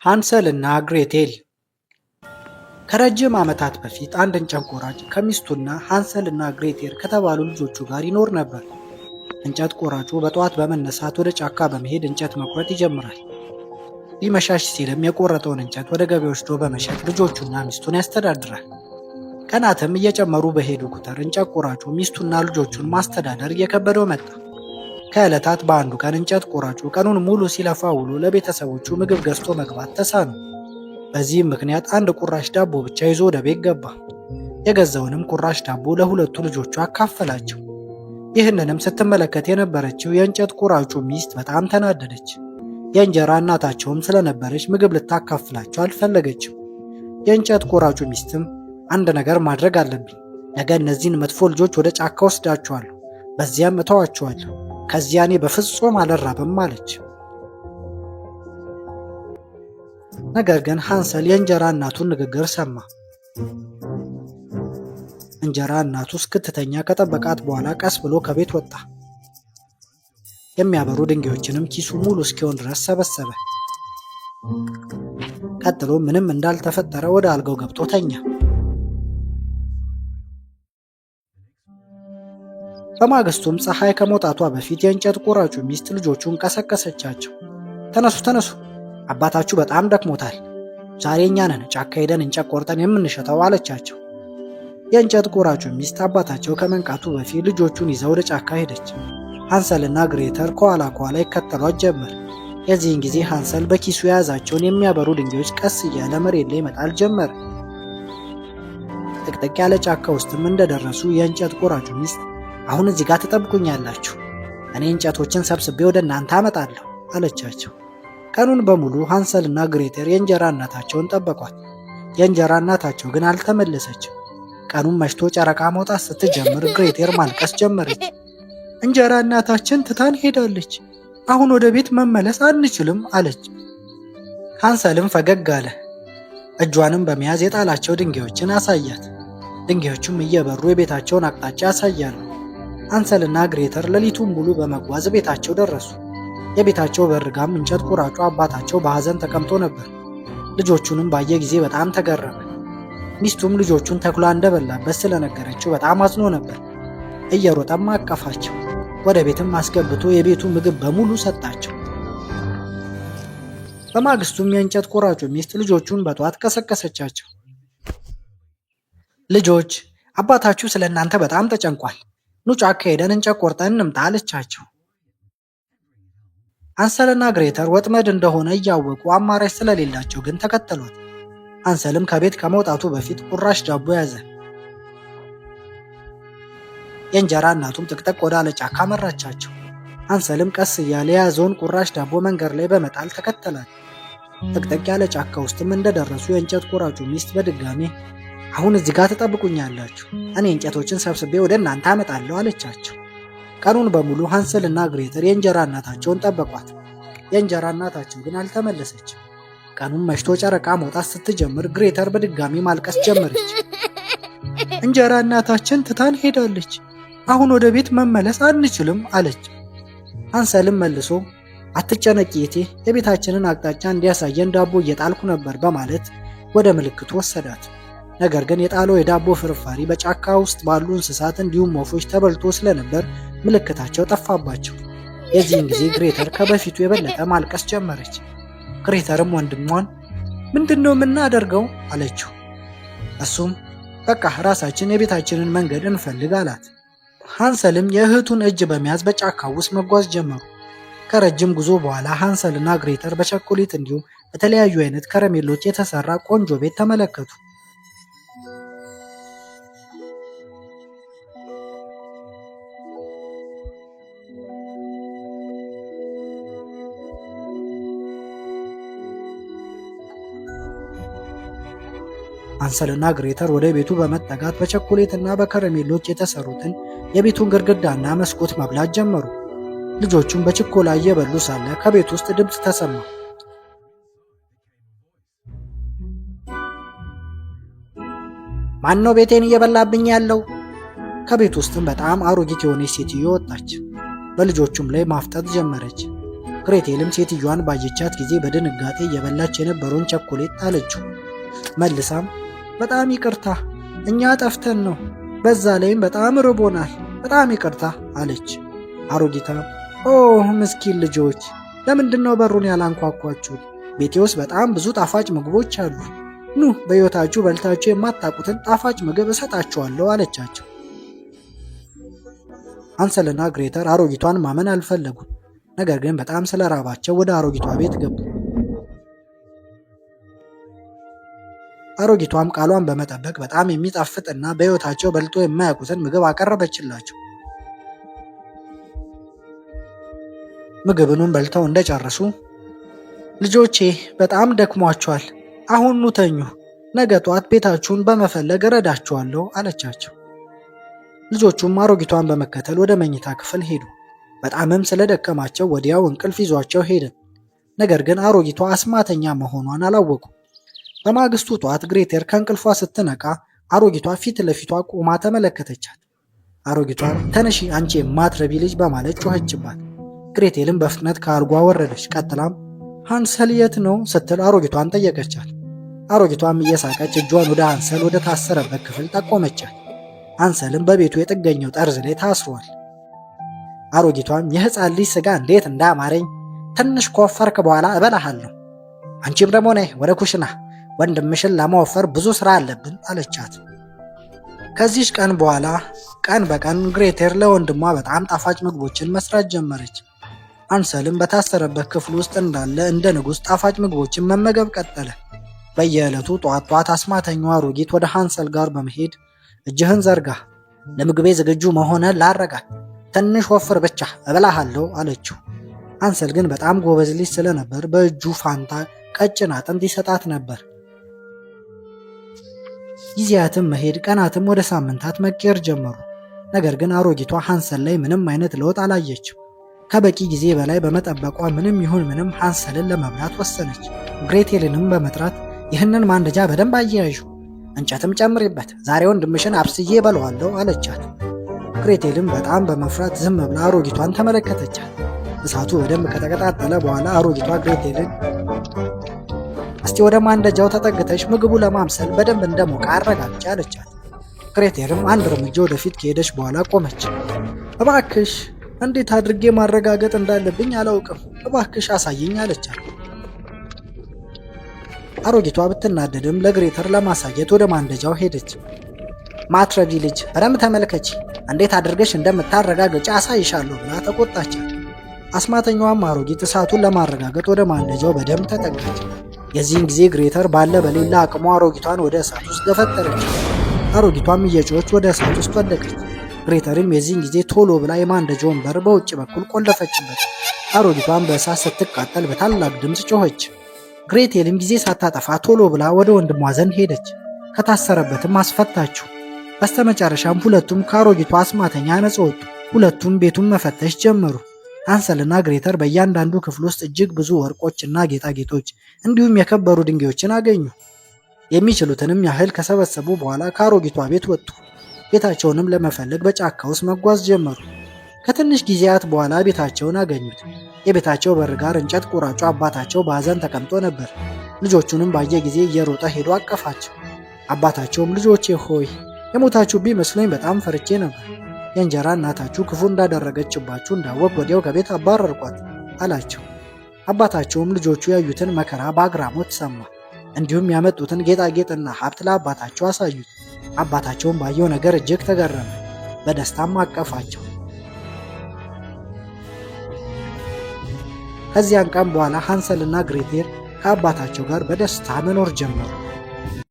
ሃንሰል እና ግሬቴል። ከረጅም ዓመታት በፊት አንድ እንጨት ቆራጭ ከሚስቱና ሃንሰል እና ግሬቴል ከተባሉ ልጆቹ ጋር ይኖር ነበር። እንጨት ቆራጩ በጠዋት በመነሳት ወደ ጫካ በመሄድ እንጨት መቁረጥ ይጀምራል። ሊመሻሽ ሲልም የቆረጠውን እንጨት ወደ ገበያ ወስዶ በመሸጥ ልጆቹና ሚስቱን ያስተዳድራል። ቀናትም እየጨመሩ በሄዱ ቁጥር እንጨት ቆራጩ ሚስቱና ልጆቹን ማስተዳደር እየከበደው መጣ። ከዕለታት በአንዱ ቀን እንጨት ቆራጩ ቀኑን ሙሉ ሲለፋ ውሎ ለቤተሰቦቹ ምግብ ገዝቶ መግባት ተሳነው። በዚህም ምክንያት አንድ ቁራሽ ዳቦ ብቻ ይዞ ወደ ቤት ገባ። የገዛውንም ቁራሽ ዳቦ ለሁለቱ ልጆቹ አካፈላቸው። ይህንንም ስትመለከት የነበረችው የእንጨት ቆራጩ ሚስት በጣም ተናደደች። የእንጀራ እናታቸውም ስለነበረች ምግብ ልታካፍላቸው አልፈለገችም። የእንጨት ቆራጩ ሚስትም አንድ ነገር ማድረግ አለብኝ፣ ነገ እነዚህን መጥፎ ልጆች ወደ ጫካ ወስዳቸዋለሁ፣ በዚያም እተዋቸዋለሁ፣ ከዚያ እኔ በፍጹም አልራብም አለች። ነገር ግን ሃንሰል የእንጀራ እናቱን ንግግር ሰማ። እንጀራ እናቱ እስክትተኛ ከጠበቃት በኋላ ቀስ ብሎ ከቤት ወጣ። የሚያበሩ ድንጋዮችንም ኪሱ ሙሉ እስኪሆን ድረስ ሰበሰበ። ቀጥሎ ምንም እንዳልተፈጠረ ወደ አልጋው ገብቶ ተኛ። በማግስቱም ፀሐይ ከመውጣቷ በፊት የእንጨት ቆራጩ ሚስት ልጆቹን ቀሰቀሰቻቸው። ተነሱ ተነሱ፣ አባታችሁ በጣም ደክሞታል፣ ዛሬ እኛ ነን ጫካ ሄደን እንጨት ቆርጠን የምንሸጠው አለቻቸው። የእንጨት ቆራጩ ሚስት አባታቸው ከመንቃቱ በፊት ልጆቹን ይዘው ወደ ጫካ ሄደች። ሃንሰልና ግሬተር ከኋላ ይከተሏት ጀመር። የዚህን ጊዜ ሃንሰል በኪሱ የያዛቸውን የሚያበሩ ድንጋዮች ቀስ እያለ መሬት ላይ መጣል ጀመረ። ጥቅጥቅ ያለ ጫካ ውስጥም እንደደረሱ የእንጨት ቆራጩ ሚስት አሁን እዚህ ጋር ትጠብቁኛላችሁ፣ እኔ እንጨቶችን ሰብስቤ ወደ እናንተ አመጣለሁ አለቻቸው። ቀኑን በሙሉ ሃንሰልና ግሬተር የእንጀራ እናታቸውን ጠበቋት። የእንጀራ እናታቸው ግን አልተመለሰችም። ቀኑን መሽቶ ጨረቃ መውጣት ስትጀምር ግሬተር ማልቀስ ጀመረች። እንጀራ እናታችን ትታን ሄዳለች፣ አሁን ወደ ቤት መመለስ አንችልም አለች። ሃንሰልም ፈገግ አለ። እጇንም በመያዝ የጣላቸው ድንጋዮችን አሳያት። ድንጋዮቹም እየበሩ የቤታቸውን አቅጣጫ ያሳያሉ። ሃንሰልና ግሬተር ሌሊቱን ሙሉ በመጓዝ ቤታቸው ደረሱ። የቤታቸው በርጋም እንጨት ቆራጩ አባታቸው በሐዘን ተቀምጦ ነበር። ልጆቹንም ባየ ጊዜ በጣም ተገረመ። ሚስቱም ልጆቹን ተኩላ እንደበላበት ስለነገረችው በጣም አዝኖ ነበር። እየሮጠም አቀፋቸው። ወደ ቤትም አስገብቶ የቤቱ ምግብ በሙሉ ሰጣቸው። በማግስቱም የእንጨት ቆራጩ ሚስት ልጆቹን በጠዋት ቀሰቀሰቻቸው። ልጆች፣ አባታችሁ ስለ እናንተ በጣም ተጨንቋል፣ ኑ ጫካ ሄደን እንጨት ቆርጠን እንምጣ አለቻቸው። ሃንሰልና ግሬተር ወጥመድ እንደሆነ እያወቁ አማራጭ ስለሌላቸው ግን ተከተሏት። ሃንሰልም ከቤት ከመውጣቱ በፊት ቁራሽ ዳቦ ያዘ። የእንጀራ እናቱም ጥቅጥቅ ወዳለ ጫካ መራቻቸው። ሃንሰልም ቀስ እያለ የያዘውን ቁራሽ ዳቦ መንገድ ላይ በመጣል ተከተላት። ጥቅጥቅ ያለ ጫካ ውስጥም እንደደረሱ የእንጨት ቆራጩ ሚስት በድጋሜ አሁን እዚህ ጋር ትጠብቁኛላችሁ፣ እኔ እንጨቶችን ሰብስቤ ወደ እናንተ አመጣለሁ አለቻቸው። ቀኑን በሙሉ ሃንሰልና ግሬተር የእንጀራ እናታቸውን ጠበቋት። የእንጀራ እናታቸው ግን አልተመለሰችም። ቀኑን መሽቶ ጨረቃ መውጣት ስትጀምር ግሬተር በድጋሚ ማልቀስ ጀመረች። እንጀራ እናታችን ትታን ሄዳለች፣ አሁን ወደ ቤት መመለስ አንችልም አለች። ሃንሰልም መልሶ አትጨነቂ እቴ፣ የቤታችንን አቅጣጫ እንዲያሳየን ዳቦ እየጣልኩ ነበር በማለት ወደ ምልክቱ ወሰዳት። ነገር ግን የጣለው የዳቦ ፍርፋሪ በጫካ ውስጥ ባሉ እንስሳት እንዲሁም ወፎች ተበልቶ ስለነበር ምልክታቸው ጠፋባቸው። የዚህን ጊዜ ግሬተር ከበፊቱ የበለጠ ማልቀስ ጀመረች። ግሬተርም ወንድሟን ምንድነው የምናደርገው አለችው። እሱም በቃ ራሳችን የቤታችንን መንገድ እንፈልግ አላት። ሃንሰልም የእህቱን እጅ በመያዝ በጫካው ውስጥ መጓዝ ጀመሩ። ከረጅም ጉዞ በኋላ ሃንሰልና ግሬተር በቸኮሌት እንዲሁም በተለያዩ አይነት ከረሜሎች የተሰራ ቆንጆ ቤት ተመለከቱ። ሃንሰልና ግሬተር ወደ ቤቱ በመጠጋት በቸኮሌትና በከረሜሎች የተሰሩትን የቤቱን ግድግዳና መስኮት መብላት ጀመሩ። ልጆቹም በችኮላ እየበሉ ሳለ ከቤት ውስጥ ድምፅ ተሰማ። ማን ነው ቤቴን እየበላብኝ ያለው? ከቤት ውስጥም በጣም አሮጊት የሆነች ሴትዮ ወጣች። በልጆቹም ላይ ማፍጠጥ ጀመረች። ግሬቴልም ሴትዮዋን ባየቻት ጊዜ በድንጋጤ እየበላች የነበረውን ቸኮሌት ጣለችው። መልሳም በጣም ይቅርታ፣ እኛ ጠፍተን ነው፣ በዛ ላይም በጣም ርቦናል፣ በጣም ይቅርታ አለች። አሮጊቷም ኦ ምስኪን ልጆች፣ ለምንድነው በሩን ያላንኳኳችሁት? ቤቴ ውስጥ በጣም ብዙ ጣፋጭ ምግቦች አሉ። ኑ በሕይወታችሁ በልታችሁ የማታውቁትን ጣፋጭ ምግብ እሰጣችኋለሁ አለቻቸው። ሃንሰልና ግሬተር አሮጊቷን ማመን አልፈለጉም። ነገር ግን በጣም ስለራባቸው ወደ አሮጊቷ ቤት ገቡ። አሮጊቷም ቃሏን በመጠበቅ በጣም የሚጣፍጥና በሕይወታቸው በልቶ የማያውቁትን ምግብ አቀረበችላቸው። ምግብኑን በልተው እንደጨረሱ ልጆቼ በጣም ደክሟቸዋል፣ አሁን ኑ ተኙ፣ ነገ ጧት ቤታችሁን በመፈለግ እረዳችኋለሁ አለቻቸው። ልጆቹም አሮጊቷን በመከተል ወደ መኝታ ክፍል ሄዱ። በጣምም ስለደከማቸው ወዲያው እንቅልፍ ይዟቸው ሄደ። ነገር ግን አሮጊቷ አስማተኛ መሆኗን አላወቁ። በማግስቱ ጧት ግሬተር ከእንቅልፏ ስትነቃ አሮጊቷ ፊት ለፊቷ ቆማ ተመለከተቻት። አሮጊቷን ተነሺ አንቺ የማትረቢ ልጅ በማለት ጮኸችባት። ግሬቴልም በፍጥነት ከአልጓ ወረደች። ቀጥላም ሃንሰል የት ነው ስትል አሮጊቷን ጠየቀቻት። አሮጊቷም እየሳቀች እጇን ወደ ሃንሰል ወደ ታሰረበት ክፍል ጠቆመቻት። ሃንሰልም በቤቱ የጥገኛው ጠርዝ ላይ ታስሯል። አሮጊቷም የሕፃን ልጅ ስጋ እንዴት እንዳማረኝ፣ ትንሽ ከወፈርክ በኋላ እበላሃለሁ። አንቺም ደግሞ ነይ ወደ ኩሽና፣ ወንድምሽን ለማወፈር ብዙ ስራ አለብን አለቻት። ከዚህች ቀን በኋላ ቀን በቀን ግሬተር ለወንድሟ በጣም ጣፋጭ ምግቦችን መስራት ጀመረች። ሃንሰልም በታሰረበት ክፍል ውስጥ እንዳለ እንደ ንጉሥ ጣፋጭ ምግቦችን መመገብ ቀጠለ። በየዕለቱ ጧት ጧት አስማተኛው አሮጊት ወደ ሃንሰል ጋር በመሄድ እጅህን ዘርጋ፣ ለምግቤ ዝግጁ መሆንህን ላረጋግጥ፣ ትንሽ ወፍር ብቻ እበላሃለሁ አለችው። ሃንሰል ግን በጣም ጎበዝ ልጅ ስለነበር በእጁ ፋንታ ቀጭን አጥንት ይሰጣት ነበር። ጊዜያትም መሄድ ቀናትም ወደ ሳምንታት መቀየር ጀመሩ። ነገር ግን አሮጊቷ ሃንሰል ላይ ምንም አይነት ለውጥ አላየችም። ከበቂ ጊዜ በላይ በመጠበቋ ምንም ይሁን ምንም ሃንሰልን ለመብላት ወሰነች። ግሬቴልንም በመጥራት ይህንን ማንደጃ በደንብ አያያዡ፣ እንጨትም ጨምሪበት፣ ዛሬ ወንድምሽን አብስዬ በለዋለሁ አለቻት። ግሬቴልም በጣም በመፍራት ዝም ብላ አሮጊቷን ተመለከተቻት። እሳቱ በደንብ ከተቀጣጠለ በኋላ አሮጊቷ ግሬቴልን እስቲ ወደ ማንደጃው ተጠግተሽ ምግቡ ለማምሰል በደንብ እንደሞቀ አረጋግጪ አለቻት። ግሬቴልም አንድ እርምጃ ወደፊት ከሄደች በኋላ ቆመች። እባክሽ እንዴት አድርጌ ማረጋገጥ እንዳለብኝ አላውቅም፣ እባክሽ አሳይኝ አለቻት። አሮጊቷ ብትናደድም ለግሬተር ለማሳየት ወደ ማንደጃው ሄደች። ማትረቢ ልጅ በደንብ ተመልከቺ፣ እንዴት አድርገሽ እንደምታረጋግጪ አሳይሻለሁ ብላ ተቆጣቻት። አስማተኛዋም አሮጊት እሳቱን ለማረጋገጥ ወደ ማንደጃው በደንብ ተጠጋች። የዚህን ጊዜ ግሬተር ባለ በሌላ አቅሟ አሮጊቷን ወደ እሳት ውስጥ ገፈተረች። አሮጊቷም እየጮኸች ወደ እሳት ውስጥ ወደቀች። ግሬተርም የዚህን ጊዜ ቶሎ ብላ የማንደጃውን በር በውጭ በኩል ቆለፈችበት። አሮጊቷም በእሳት ስትቃጠል በታላቅ ድምፅ ጮኸች። ግሬቴልም ጊዜ ሳታጠፋ ቶሎ ብላ ወደ ወንድሟ ዘንድ ሄደች። ከታሰረበትም አስፈታችው። በስተመጨረሻም ሁለቱም ከአሮጊቷ አስማተኛ ነፃ ወጡ። ሁለቱም ቤቱን መፈተሽ ጀመሩ። ሃንሰልና ግሬተር በእያንዳንዱ ክፍል ውስጥ እጅግ ብዙ ወርቆችና ጌጣጌጦች እንዲሁም የከበሩ ድንጋዮችን አገኙ። የሚችሉትንም ያህል ከሰበሰቡ በኋላ ከአሮጊቷ ቤት ወጡ። ቤታቸውንም ለመፈለግ በጫካ ውስጥ መጓዝ ጀመሩ። ከትንሽ ጊዜያት በኋላ ቤታቸውን አገኙት። የቤታቸው በር ጋር እንጨት ቆራጩ አባታቸው በሐዘን ተቀምጦ ነበር። ልጆቹንም ባየ ጊዜ እየሮጠ ሄዶ አቀፋቸው። አባታቸውም ልጆቼ ሆይ የሞታችሁብኝ መስሎኝ በጣም ፈርቼ ነበር። የእንጀራ እናታችሁ ክፉ እንዳደረገችባችሁ እንዳወቅ ወዲያው ከቤት አባረርኳት አላቸው። አባታቸውም ልጆቹ ያዩትን መከራ በአግራሞት ሰማ። እንዲሁም ያመጡትን ጌጣጌጥና ሀብት ለአባታቸው አሳዩት። አባታቸውም ባየው ነገር እጅግ ተገረመ፣ በደስታም አቀፋቸው። ከዚያን ቀን በኋላ ሃንሰልና ግሬተር ከአባታቸው ጋር በደስታ መኖር ጀመሩ።